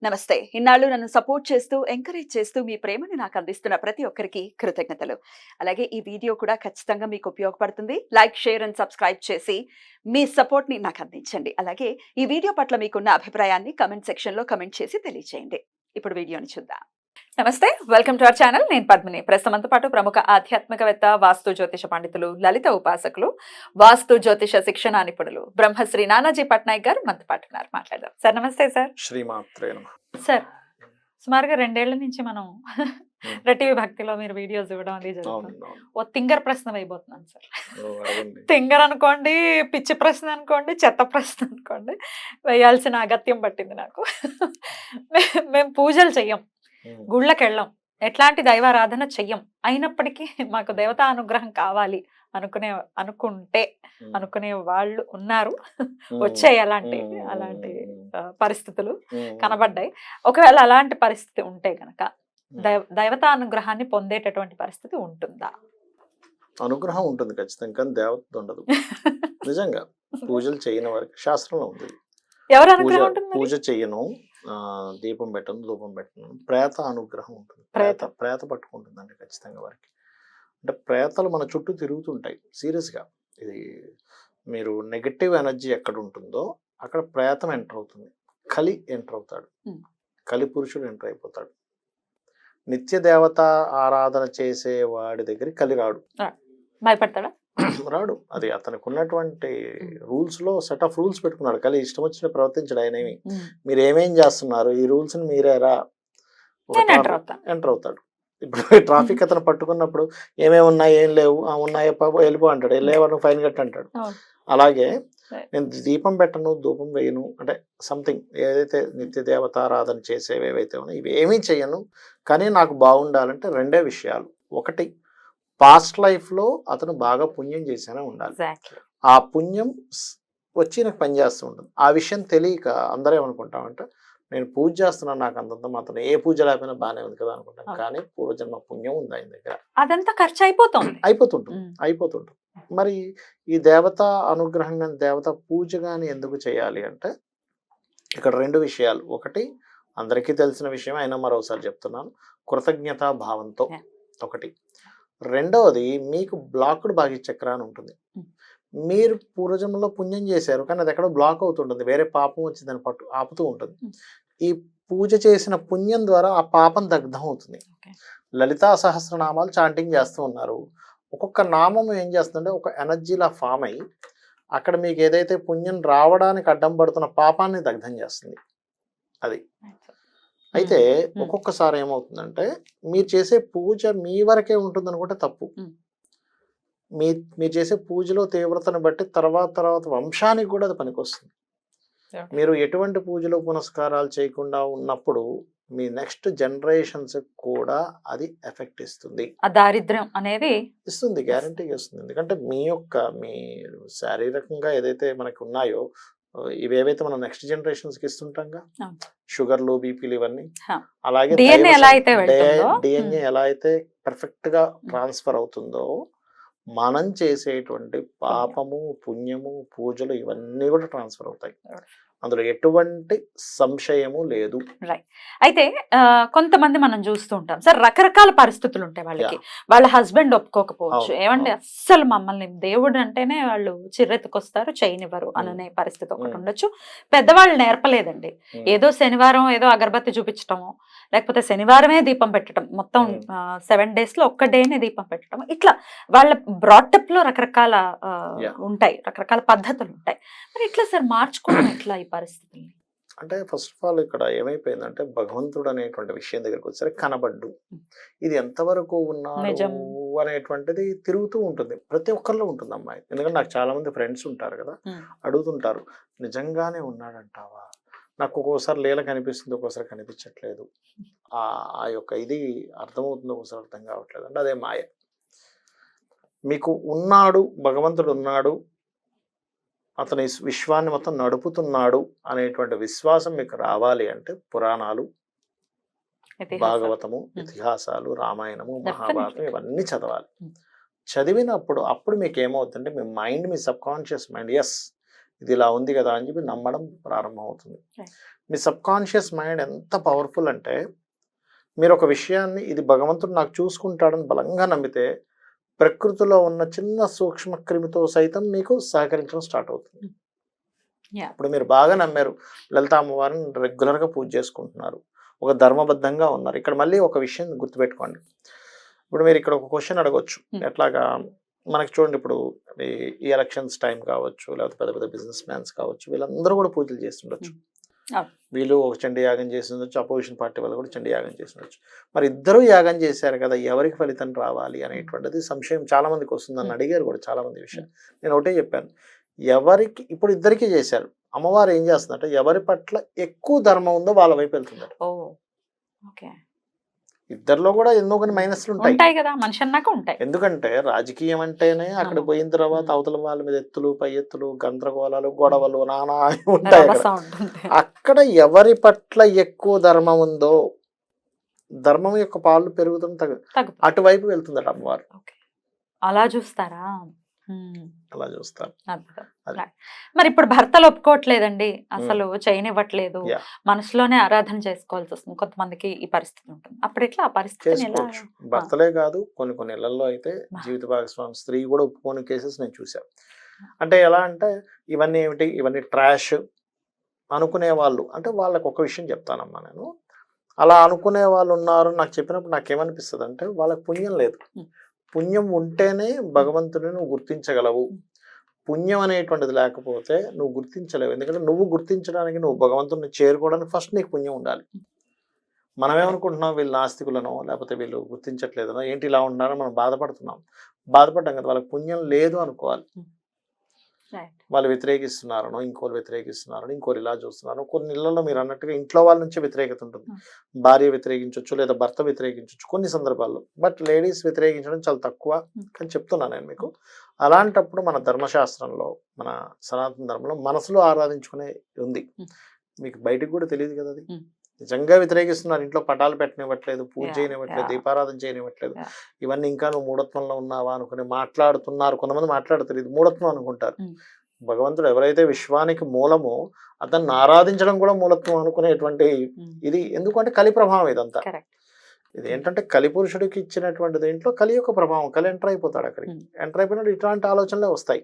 నమస్తే. ఇన్నాళ్ళు నన్ను సపోర్ట్ చేస్తూ, ఎంకరేజ్ చేస్తూ మీ ప్రేమని నాకు అందిస్తున్న ప్రతి ఒక్కరికి కృతజ్ఞతలు. అలాగే ఈ వీడియో కూడా ఖచ్చితంగా మీకు ఉపయోగపడుతుంది. లైక్, షేర్ అండ్ సబ్స్క్రైబ్ చేసి మీ సపోర్ట్‌ని నాకు అందించండి. అలాగే ఈ వీడియో పట్ల మీకున్న అభిప్రాయాన్ని కామెంట్ సెక్షన్‌లో కామెంట్ చేసి తెలియజేయండి. ఇప్పుడు వీడియోని చూద్దాం. నమస్తే. Welcome to our channel. నేను పద్మిని. ప్రస్తుతంతో పాటు ప్రముఖ ఆధ్యాత్మికవేత్త, వాస్తు జ్యోతిష పండితులు, లలిత ఉపాసకులు, వాస్తు జ్యోతిష శిక్షణ నిపుణులు బ్రహ్మశ్రీ నానాజీ పట్నాయక్ గారు మనతో పాటు ఉన్నారు. మాట్లాడదాం. సార్ నమస్తే సార్. శ్రీమాత్రే నమః. సార్ సుమారుగా 2 ఏళ్ల నుంచి మనం రెట్టివి భక్తిలో మీరు వీడియోస్ ఇవ్వడం అది జరుగుతుంది. ఓ తింగర్ ప్రశ్న వేయబోతున్నాను సార్. తింగర్ అనుకోండి, పిచ్చి ప్రశ్న అనుకోండి, చెత్త ప్రశ్న అనుకోండి, వేయాల్సిన అగత్యం పట్టింది నాకు. మేము పూజలు చెయ్యం, గుళ్ళకి వెళ్ళాం, ఎట్లాంటి దైవారాధన చెయ్యం. అయినప్పటికీ మాకు దేవతా అనుగ్రహం కావాలి అనుకునే వాళ్ళు ఉన్నారు. వచ్చాయి అలాంటి పరిస్థితులు కనబడ్డాయి. ఒకవేళ అలాంటి పరిస్థితి ఉంటే గనక దైవతా అనుగ్రహాన్ని పొందేటటువంటి పరిస్థితి ఉంటుందా? అనుగ్రహం ఉంటుంది ఖచ్చితంగా, కానీ దేవత ఉండదు. నిజంగా పూజలు చేయని వారికి శాస్త్రంలో ఉంది. ఎవరు అనుగ్రహం ఉంటుంది? పూజ చెయ్యను, దీపం పెట్టను, ధూపం పెట్టను, ప్రేత అనుగ్రహం ఉంటుంది. ప్రేత పట్టుకుంటుందండి ఖచ్చితంగా వారికి. అంటే ప్రేతలు మన చుట్టూ తిరుగుతుంటాయి. సీరియస్గా ఇది మీరు నెగటివ్ ఎనర్జీ ఎక్కడ ఉంటుందో అక్కడ ప్రేతం ఎంటర్ అవుతుంది. కలి ఎంటర్ అవుతాడు, కలి పురుషుడు ఎంటర్ అయిపోతాడు. నిత్య దేవత ఆరాధన చేసే వాడి దగ్గర కలి రాడు. భయపడతాడా? రాడు. అది అతనికి ఉన్నటువంటి రూల్స్ లో సెట్ ఆఫ్ రూల్స్ పెట్టుకున్నాడు. కలి ఇష్టం వచ్చిన ప్రవర్తించడు. ఆయన మీరు ఏమేం చేస్తున్నారు, ఈ రూల్స్ ని మీరేరా ఎంటర్ అవుతాడు. ఇప్పుడు ట్రాఫిక్ అతను పట్టుకున్నప్పుడు ఏమేమి ఉన్నాయి, ఏం లేవు, ఉన్నాయో వెళ్ళిపో అంటాడు, వెళ్ళేవాడు ఫైన్ కట్ అంటాడు. అలాగే నేను దీపం పెట్టను, ధూపం వేయను, అంటే సంథింగ్ ఏదైతే నిత్య దేవతారాధన చేసేవి ఏవైతే ఉన్నాయో ఇవి ఏమీ చెయ్యను. కానీ నాకు బాగుండాలంటే 2 విషయాలు. ఒకటి, పాస్ట్ లైఫ్లో అతను బాగా పుణ్యం చేసేనే ఉండాలి. ఆ పుణ్యం వచ్చి నాకు పనిచేస్తూ ఉంటుంది. ఆ విషయం తెలియక అందరూ ఏమనుకుంటామంటే నేను పూజ చేస్తున్నాను, నాకు అంతంత మాత్రం ఏ పూజ లేకపోయినా బాగానే ఉంది కదా అనుకుంటాను. కానీ పూర్వజన్మ పుణ్యం ఉంది ఆయన దగ్గర, అదంతా ఖర్చు అయిపోతుంటుంది. మరి ఈ దేవత అనుగ్రహం కానీ దేవత పూజ కానీ ఎందుకు చేయాలి అంటే ఇక్కడ 2 విషయాలు. ఒకటి, అందరికీ తెలిసిన విషయం అయినా మరోసారి చెప్తున్నాను, కృతజ్ఞతా భావంతో ఒకటి. రెండవది, మీకు బ్లాక్డ్ భాగ్య చక్ర అని ఉంటుంది. మీరు పూర్వజన్మలో పుణ్యం చేశారు కానీ అది ఎక్కడో బ్లాక్ అవుతుంటుంది, వేరే పాపం వచ్చి దాన్ని ఆపుతూ ఉంటుంది. ఈ పూజ చేసిన పుణ్యం ద్వారా ఆ పాపం దగ్ధం అవుతుంది. లలితా సహస్రనామాలు చాంటింగ్ చేస్తూ ఉన్నారు. ఒక్కొక్క నామం ఏం చేస్తుందంటే ఒక ఎనర్జీలా ఫామ్ అయ్యి అక్కడ మీకు ఏదైతే పుణ్యం రావడానికి అడ్డం పడుతున్న పాపాన్ని దగ్ధం చేస్తుంది. అది అయితే ఒక్కొక్కసారి ఏమవుతుందంటే మీరు చేసే పూజ మీ వరకే ఉంటుంది అనుకుంటే తప్పు. మీరు చేసే పూజలో తీవ్రతను బట్టి తర్వాత వంశానికి కూడా అది పనికొస్తుంది. మీరు ఎటువంటి పూజలు పునస్కారాలు చేయకుండా ఉన్నప్పుడు మీ నెక్స్ట్ జనరేషన్స్ కూడా అది ఎఫెక్ట్ ఇస్తుంది. ఆ దారిద్ర్యం అనేది ఇస్తుంది, గ్యారంటీగా ఇస్తుంది. ఎందుకంటే మీ శారీరకంగా ఏదైతే మనకు ఉన్నాయో ఇవేవైతే మనం నెక్స్ట్ జనరేషన్స్ కి ఇస్తుంటాంగా, షుగర్లు, బీపీలు ఇవన్నీ, అలాగే డిఎన్ఏ ఎలా అయితే పర్ఫెక్ట్ గా ట్రాన్స్ఫర్ అవుతుందో మనం చేసేటువంటి పాపము, పుణ్యము, పూజలు ఇవన్నీ కూడా ట్రాన్స్ఫర్ అవుతాయి. అందులో ఎటువంటి సంశయము లేదు. రైట్. అయితే కొంతమంది మనం చూస్తూ ఉంటాం సార్, రకరకాల పరిస్థితులు ఉంటాయి వాళ్ళకి. వాళ్ళ హస్బెండ్ ఒప్పుకోకపోవచ్చు, ఏమంటే అస్సలు మమ్మల్ని దేవుడు అంటేనే వాళ్ళు చిర్రెత్తుకొస్తారు, చేయనివ్వరు అనే పరిస్థితి ఒకటి ఉండొచ్చు. పెద్దవాళ్ళు నేర్పలేదండి, ఏదో శనివారం ఏదో అగరబత్తి చూపించటము, లేకపోతే శనివారమే దీపం పెట్టడం, మొత్తం 7 days లో ఒక్క డేనే దీపం పెట్టడం, ఇట్లా వాళ్ళ బ్రాటప్ లో రకరకాల ఉంటాయి, రకరకాల పద్ధతులు ఉంటాయి. మరి ఇట్లా సార్ మార్చుకోవడం ఎట్లా ఈ పరిస్థితుల్ని? అంటే ఫస్ట్ ఆఫ్ ఆల్ ఇక్కడ ఏమైపోయిందంటే భగవంతుడు అనేటువంటి విషయం దగ్గరకు వచ్చారు, కనబడ్డు, ఇది ఎంతవరకు ఉన్నాడు అనేటువంటిది తిరుగుతూ ఉంటుంది, ప్రతి ఒక్కరిలో ఉంటుంది అమ్మాయి. ఎందుకంటే నాకు చాలా మంది ఫ్రెండ్స్ ఉంటారు కదా, అడుగుతుంటారు నిజంగానే ఉన్నాడంటావా, నాకు ఒక్కోసారి లీల కనిపిస్తుంది, ఒక్కోసారి కనిపించట్లేదు, ఆ యొక్క ఇది అర్థమవుతుంది, ఒక్కోసారి అర్థం కావట్లేదు. అంటే అదే మాయ. మీకు ఉన్నాడు, భగవంతుడు ఉన్నాడు, అతని విశ్వాన్ని మొత్తం నడుపుతున్నాడు అనేటువంటి విశ్వాసం మీకు రావాలి అంటే పురాణాలు, భాగవతము, ఇతిహాసాలు, రామాయణము, మహాభారతం ఇవన్నీ చదవాలి. చదివినప్పుడు అప్పుడు మీకు ఏమవుతుందంటే మీ మైండ్, మీ సబ్ కాన్షియస్ మైండ్, ఎస్ ఇది ఇలా ఉంది కదా అని చెప్పి నమ్మడం ప్రారంభం అవుతుంది. Right. మీ సబ్ కాన్షియస్ మైండ్ ఎంత పవర్ఫుల్ అంటే మీరు ఒక విషయాన్ని ఇది భగవంతుడు నాకు చూసుకుంటాడని బలంగా నమ్మితే ప్రకృతిలో ఉన్న చిన్న సూక్ష్మ క్రిమితో సైతం మీకు సహకరించడం స్టార్ట్ అవుతుంది. Yeah. ఇప్పుడు మీరు బాగా నమ్మారు, లలిత అమ్మవారిని రెగ్యులర్గా పూజ చేసుకుంటున్నారు, ఒక ధర్మబద్ధంగా ఉన్నారు. ఇక్కడ మళ్ళీ ఒక విషయం గుర్తుపెట్టుకోండి. ఇప్పుడు మీరు ఇక్కడ ఒక క్వశ్చన్ అడగొచ్చు, ఎట్లాగా మనకి చూడండి ఇప్పుడు ఈ ఎలక్షన్స్ టైం కావచ్చు, లేకపోతే పెద్ద పెద్ద బిజినెస్ మ్యాన్స్ కావచ్చు, వీళ్ళందరూ కూడా పూజలు చేస్తుండొచ్చు. వీళ్ళు ఒక చండీ యాగం చేసి ఉండొచ్చు, అపోజిషన్ పార్టీ వాళ్ళు కూడా చండీ యాగం చేసి ఉండొచ్చు. మరి ఇద్దరు యాగం చేశారు కదా, ఎవరికి ఫలితం రావాలి అనేటువంటిది సంశయం చాలా మందికి వస్తుంది. నన్ను అడిగారు కూడా చాలా మంది విషయం. నేను ఒకటే చెప్పాను, ఎవరికి ఇప్పుడు ఇద్దరికి చేశారు, అమ్మవారు ఏం చేస్తుందంటే ఎవరి పట్ల ఎక్కువ ధర్మం ఉందో వాళ్ళ వైపు వెళ్తుందట. ఇద్దరిలో కూడా ఎన్నో కొన్ని మైనస్లు ఉంటాయి కదా, మనిషి అన్నాక ఉంటాయి. ఎందుకంటే రాజకీయం అంటేనే అక్కడ పోయిన తర్వాత అవతల వాళ్ళ మీద ఎత్తులు పై ఎత్తులు, గందరగోళాలు, గొడవలు, నానా ఉంటాయి. అక్కడ ఎవరి పట్ల ఎక్కువ ధర్మం ఉందో ధర్మం యొక్క పాలు పెరుగుతాం అటువైపు వెళ్తుందట అమ్మవారు. అలా చూస్తారా? అలా చూస్తారు. మరి ఇప్పుడు భర్తలు ఒప్పుకోవట్లేదండి, అసలు చేయనివ్వట్లేదు, మనసులోనే ఆరాధన చేసుకోవాల్సి వస్తుంది, కొంతమందికి ఈ పరిస్థితి ఉంటుంది. అప్పుడు ఎట్లా ఆ పరిస్థితి? భర్తలే కాదు, కొన్ని కొన్ని ఇళ్లలో అయితే జీవిత భాగస్వామి స్త్రీ కూడా ఒప్పుకోని కేసెస్ నేను చూసాను. అంటే ఎలా అంటే ఇవన్నీ ఏమిటి, ఇవన్నీ ట్రాష్ అనుకునే వాళ్ళు, అంటే వాళ్ళకి ఒక విషయం చెప్తానమ్మా నేను, అలా అనుకునే వాళ్ళు ఉన్నారు. నాకు చెప్పినప్పుడు నాకేమనిపిస్తుంది అంటే వాళ్ళకి పుణ్యం లేదు. పుణ్యం ఉంటేనే భగవంతుడిని నువ్వు గుర్తించగలవు. పుణ్యం అనేటువంటిది లేకపోతే నువ్వు గుర్తించలేవు. ఎందుకంటే నువ్వు గుర్తించడానికి, నువ్వు భగవంతుడిని చేరుకోవడానికి ఫస్ట్ నీకు పుణ్యం ఉండాలి. మనమేమనుకుంటున్నాం, వీళ్ళు నాస్తికులనో లేకపోతే వీళ్ళు గుర్తించట్లేదనో, ఏంటి ఇలా ఉంటున్నారో మనం బాధపడ్డాం కదా. వాళ్ళకి పుణ్యం లేదు అనుకోవాలి. వాళ్ళు వ్యతిరేకిస్తున్నారనో, ఇంకోరు వ్యతిరేకిస్తున్నారనో, ఇంకోరు ఇలా చూస్తున్నారో. కొన్ని ఇళ్లలో మీరు అన్నట్టుగా ఇంట్లో వాళ్ళ నుంచే వ్యతిరేకత ఉంటుంది. భార్య వ్యతిరేకించవచ్చు, లేదా భర్త వ్యతిరేకించవచ్చు కొన్ని సందర్భాల్లో. బట్ లేడీస్ వ్యతిరేకించడం చాలా తక్కువ అని చెప్తున్నాను నేను మీకు. అలాంటప్పుడు మన ధర్మశాస్త్రంలో, మన సనాతన ధర్మంలో మనసులో ఆరాధించుకునే ఉంది. మీకు బయటకు కూడా తెలియదు కదా అది. నిజంగా వ్యతిరేకిస్తున్నారు, ఇంట్లో పటాలు పెట్టనివ్వట్లేదు, పూజ చేయనివ్వట్లేదు, దీపారాధన చేయనివ్వట్లేదు, ఇవన్నీ ఇంకా నువ్వు మూఢత్వంలో ఉన్నావా అనుకుని మాట్లాడుతున్నారు. కొంతమంది మాట్లాడతారు ఇది మూఢత్వం అనుకుంటారు. భగవంతుడు ఎవరైతే విశ్వానికి మూలమో అతన్ని ఆరాధించడం కూడా మూలత్వం అనుకునేటువంటి ఇది. ఎందుకంటే కలి ప్రభావం ఇదంతా. ఇది ఏంటంటే కలి పురుషుడికి ఇచ్చినటువంటి దీంట్లో కలి యొక్క ప్రభావం. కలి ఎంటర్ అయిపోతాడు అక్కడికి. ఎంటర్ అయిపోయినప్పుడు ఇట్లాంటి ఆలోచనలే వస్తాయి.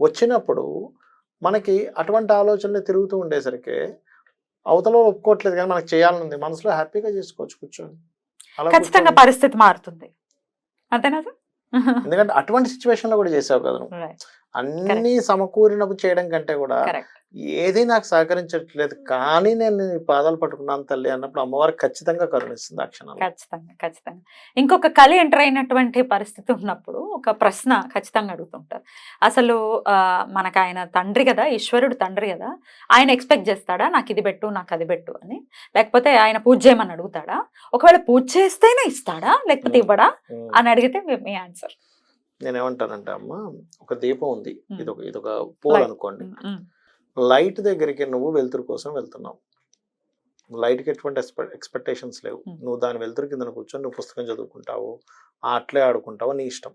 వచ్చినప్పుడు మనకి అటువంటి ఆలోచనలు తిరుగుతూ ఉండేసరికి అవతల ఒప్పుకోవట్లేదు, కానీ మనకు చేయాలని ఉంది, మనసులో హ్యాపీగా చేసుకోవచ్చు కూర్చొని. ఖచ్చితంగా పరిస్థితి మారుతుంది, అంతేనా? ఎందుకంటే అటువంటి సిచ్యువేషన్ లో కూడా చేసావు కదా నువ్వు. అన్ని సమకూరినప్పుడు చేయడం కంటే కూడా ఏది నాకు సహకరించట్లేదు కానీ నేను నీ పాదాలు పట్టుకున్నాను తల్లి అన్నప్పుడు అమ్మవారు ఖచ్చితంగా కరుణిస్తుంది ఆ క్షణంలో. ఖచ్చితంగా. ఇంకొక కలి ఎంటర్ అయినటువంటి పరిస్థితి ఉన్నప్పుడు ఒక ప్రశ్న ఖచ్చితంగా అడుగుతుంటారు, అసలు మనకు ఆయన తండ్రి కదా, ఈశ్వరుడు తండ్రి కదా, ఆయన ఎక్స్పెక్ట్ చేస్తాడా నాకు ఇది పెట్టు నాకు అది పెట్టు అని, లేకపోతే ఆయన పూజ చేయమని అడుగుతాడా, ఒకవేళ పూజ చేస్తేనే ఇస్తాడా లేకపోతే ఇవ్వడా అని అడిగితే మీ ఆన్సర్? నేనేమంటానంటే అమ్మ, ఒక దీపం ఉంది, ఇదొక పోల్ అనుకోండి. లైట్ దగ్గరికి నువ్వు వెలుతురు కోసం వెళ్తున్నావు. లైట్కి ఎటువంటి ఎక్స్పెక్టేషన్స్ లేవు. నువ్వు దాని వెలుతురు కింద కూర్చొని నువ్వు పుస్తకం చదువుకుంటావు, ఆటలే ఆడుకుంటావు, నీ ఇష్టం.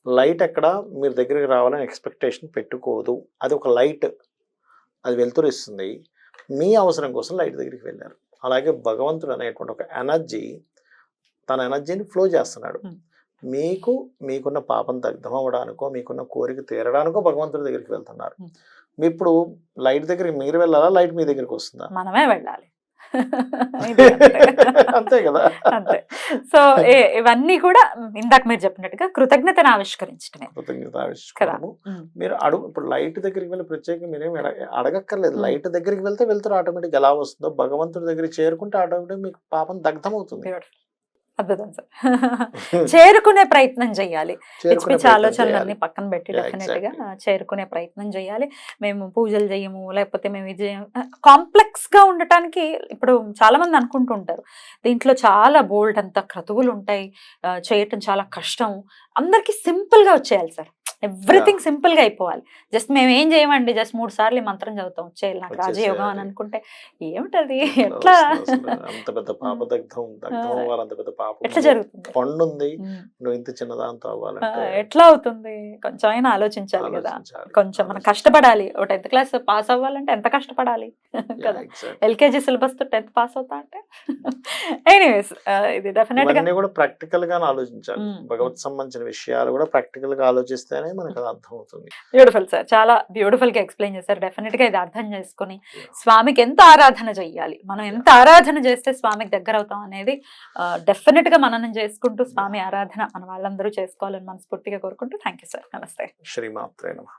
లైట్ ఎక్కడ మీరు దగ్గరికి రావాలని ఎక్స్పెక్టేషన్ పెట్టుకోదు. అది ఒక లైట్, అది వెలుతురు ఇస్తుంది. మీ అవసరం కోసం లైట్ దగ్గరికి వెళ్ళారు. అలాగే భగవంతుడు అనేటువంటి ఒక ఎనర్జీ, తన ఎనర్జీని ఫ్లో చేస్తున్నాడు. మీకున్న పాపం దగ్ధం అవ్వడానికో, మీకున్న కోరిక తీరడానికో భగవంతుడి దగ్గరికి వెళ్తున్నారు. ఇప్పుడు లైట్ దగ్గరికి మీరు వెళ్ళాలా, లైట్ మీ దగ్గరికి వస్తుందా? మనమే వెళ్ళాలి. అంతే కదా. అంతే. సో ఇవన్నీ కూడా ఇందాక మీరు చెప్పినట్టుగా కృతజ్ఞతను ఆవిష్కరించడమే. మీరు ఇప్పుడు లైట్ దగ్గరికి వెళ్ళి ప్రత్యేకంగా మీరేం అడగక్కర్లేదు. లైట్ దగ్గరికి వెళ్తే వెళ్తారు ఆటోమేటిక్. ఎలా వస్తుందో భగవంతుడి దగ్గరికి చేరుకుంటే ఆటోమేటిక్ మీకు పాపం దగ్ధం అవుతుంది. అద్భుతం సార్. చేరుకునే ప్రయత్నం చేయాలి. పిచ్చి ఆలోచనలన్నీ పక్కన పెట్టి డెఫినెట్ గా చేరుకునే ప్రయత్నం చేయాలి. మేము పూజలు చేయము, లేకపోతే మేము ఇది కాంప్లెక్స్ గా ఉండటానికి ఇప్పుడు చాలా మంది అనుకుంటూ ఉంటారు, దీంట్లో చాలా బోల్డ్ అంత క్రతువులు ఉంటాయి, చేయటం చాలా కష్టం, అందరికి సింపుల్ గా వచ్చేయాలి సార్, ఎవ్రీథింగ్ సింపుల్ గా అయిపోవాలి. జస్ట్ మేము ఏం చేయమండి, జస్ట్ 3 సార్లు ఈ మంత్రం చదువుతాం వచ్చేయాలి నాకు రాజయోగం అని అనుకుంటే ఏమిటది, ఎట్లా అంత పెద్ద పాప దగ్ధం అవ్వాలి, అంత పెద్ద పాప ఎట్లా జరుగుతుంది, పండు ఉంది, నువ్వు ఇంత చిన్నదాంతో అవ్వాలంటే ఎట్లా అవుతుంది, కొంచెం అయినా ఆలోచించాలి కదా. కొంచెం మనం కష్టపడాలి. 10th క్లాస్ పాస్ అవ్వాలంటే ఎంత కష్టపడాలి కదా. ఎల్కేజీ సిలబస్ తో 10th పాస్ అవుతా అంటే ఎనీవేస్ ఇది డెఫినెట్ గా ఇవన్నీ కూడా ప్రాక్టికల్ గా ఆలోచించాలి. భగవత్ సంబంధించిన విషయాలు కూడా ప్రాక్టికల్ గా ఆలోచిస్తేనే మనకు అది అర్థం అవుతుంది. బ్యూటిఫుల్ సార్, చాలా బ్యూటిఫుల్ గా ఎక్స్ప్లెయిన్ చేశారు. డెఫినెట్ గా ఇది అర్థం చేసుకుని స్వామికి ఎంత ఆరాధన చెయ్యాలి, మనం ఎంత ఆరాధన చేస్తే స్వామికి దగ్గర అవుతాం అనేది డెఫినెట్ గా మననం చేసుకుంటూ స్వామి ఆరాధన మన వాళ్ళందరూ చేసుకోవాలని మనస్ఫూర్తిగా కోరుకుంటూ థ్యాంక్ యూ సార్. నమస్తే. శ్రీమాత్రే నమః.